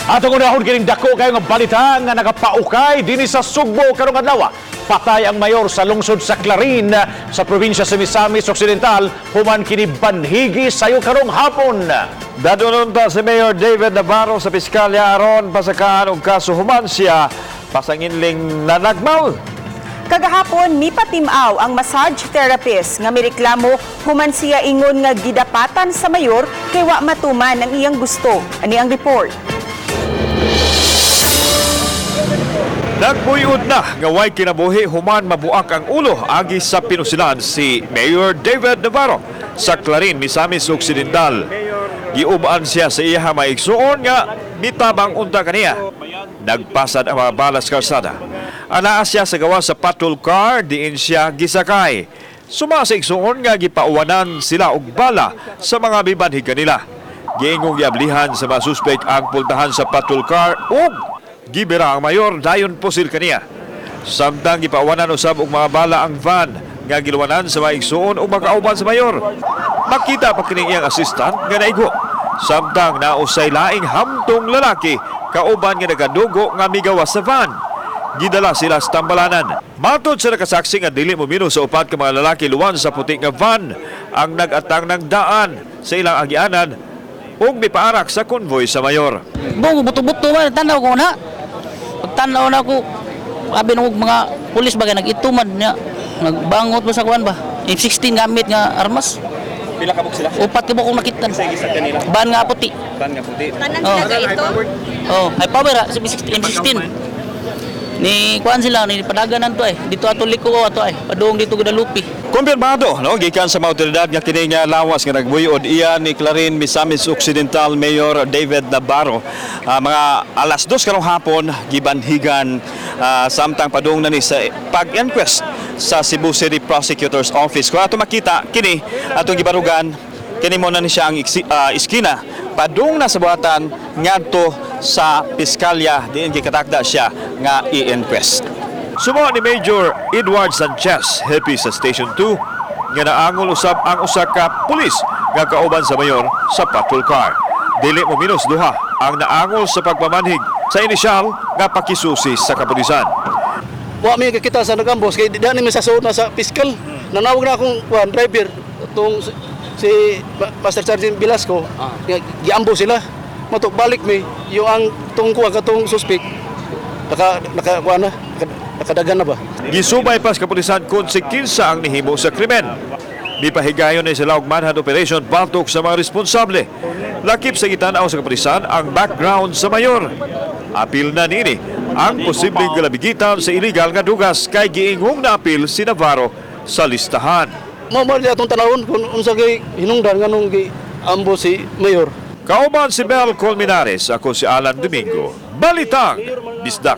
Atong unahon kining dako kayo nga balita nga nakapaukay dinhi sa Sugbo karong adlaw. Patay ang mayor sa lungsod sa Clarin sa probinsya sa Misamis Occidental human kini banhigi sayo karong hapon. Dadunon ta si Mayor David Navarro sa Piskalya aron pasakaan og kaso human siya pasanginling nanagmal. Kagahapon, mipatimaw ang massage therapist nga mireklamo human siya ingon nga gidapatan sa mayor kay wa matuman ang iyang gusto. Ani ang report. Nagbuyod na nga way kinabuhi human mabuak ang ulo agi sa pinusilan si Mayor David Navarro sa Clarin, Misamis Occidental. Giubaan siya sa iya maigsuon nga mitabang unta kaniya. Nagpasad ang mga balas kalsada. Anaa siya sa gawa sa patrol car diin siya gisakay. Sumasa igsuon nga gipauwanan sila og bala sa mga bibanhig kanila. Giingong giablihan sa mga suspect ang pultahan sa patrol car ug gibira ang mayor dayon pusil kaniya. Samtang gipauwanan usab og mga bala ang van nga giluwanan sa mga igsuon ug makauban sa mayor. Makita pa kining iyang assistant nga naigo. Samtang nausay laing hamtong lalaki kauban nga nagadugo nga migawas sa van. Gidala sila sa tambalanan. Matod sa nakasaksi nga dili momino sa upat ka mga lalaki luwan sa puti nga van ang nagatang ng daan sa ilang agianan ug mipaarak sa konvoy sa mayor. Bungo buto-buto man tanaw ko na. Pagtanaw na ko abi ng mga pulis bagay nag-ituman niya. Nagbangot ba sa kuan ba? M16 gamit nga armas. Pila ka sila? Upat ka ba kung nakita? Isa kanila. Ban nga puti. Ban nga puti. Tanan Oh. sila ito. Oh, high power M16. Ni kuan sila ni padaganan to dito ato liko ko ato padung dito Guadalupe. Kumpirmado no gikan sa mga otoridad nga kini nga lawas nga nagbuyod iya ni Clarin, Misamis Occidental Mayor David Navarro. Mga alas 2 karong hapon gibanhigan samtang padung na ni sa pag-inquest sa Cebu City Prosecutor's Office. Kung ato makita kini atong gibarugan kini mo na ni siya ang iskina padung na sa buhatan ngadto sa Piskalya diin gikatakda siya nga i-inquest. Sumo ni Major Edward Sanchez happy sa Station 2 nga naangol usab ang usa ka pulis nga kauban sa mayor sa patrol car. Dili mo minus duha ang naangol sa pagpamanhig sa inisyal nga pakisusi sa kapulisan. Wa mi kita sa nagambos kay di ni sa suod na sa piskal. Nanawag na akong driver tong si Master Sergeant Velasco. Giambo sila. Matok balik mi yung ang tungkuha katong suspect. Nakadagan na ba? Gisubay pas kapulisan kung si kinsa ang nihimo sa krimen. Mipahigayon na sila og manhunt operation batok sa mga responsable. Lakip sa gitanaw sa kapulisan ang background sa mayor. Apil na nini ang posibleng galabigitan sa illegal nga dugas kay giingong na apil si Navarro sa listahan. Mo atong tanawon kung unsa kay hinungdan nganong giambo si mayor. Kauban si Mel Colmenares, ako si Alan Domingo. Balitang Bisdak.